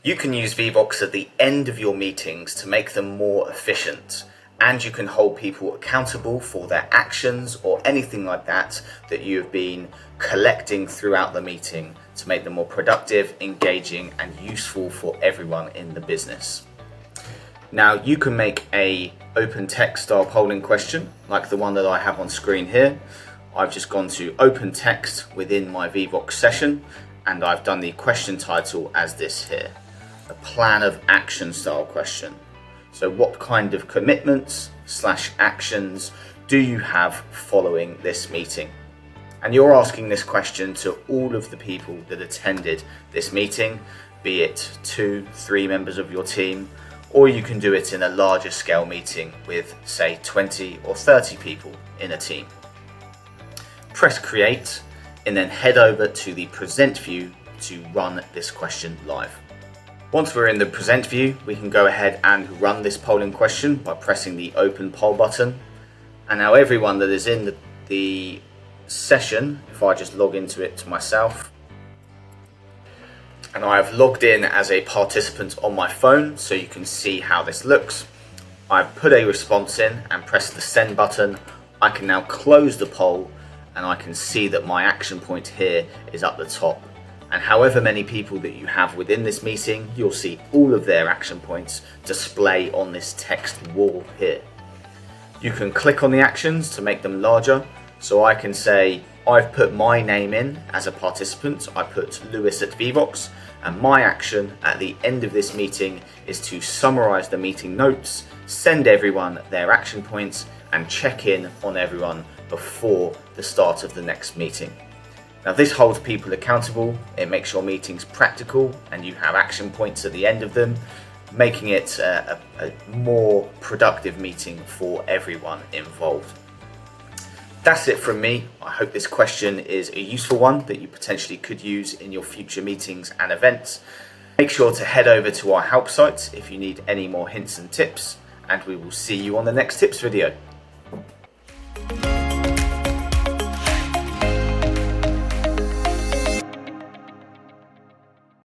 You can use Vevox at the end of your meetings to make them more efficient, and you can hold people accountable for their actions or anything like that that you have been collecting throughout the meeting to make them more productive, engaging, and useful for everyone in the business. Now, you can make a open text style polling question like the one that I have on screen here. I've just gone to open text within my Vevox session, and I've done the question title as this here. A plan of action style question. So what kind of commitments / actions do you have following this meeting? And you're asking this question to all of the people that attended this meeting, be it 2-3 members of your team, or you can do it in a larger scale meeting with, say, 20 or 30 people in a team. Press create and then head over to the present view to run this question live. Once we're in the present view, we can go ahead and run this polling question by pressing the open poll button. And now everyone that is in the session, if I just log into it to myself, and I have logged in as a participant on my phone so you can see how this looks. I've put a response in and pressed the send button. I can now close the poll and I can see that my action point here is up the top. And however many people that you have within this meeting, you'll see all of their action points display on this text wall here. You can click on the actions to make them larger. So I can say, I've put my name in as a participant. I put Lewis at Vevox, and my action at the end of this meeting is to summarize the meeting notes, send everyone their action points, and check in on everyone before the start of the next meeting. Now this holds people accountable, it makes your meetings practical and you have action points at the end of them, making it a more productive meeting for everyone involved. That's it from me. I hope this question is a useful one that you potentially could use in your future meetings and events. Make sure to head over to our help site if you need any more hints and tips, and we will see you on the next tips video.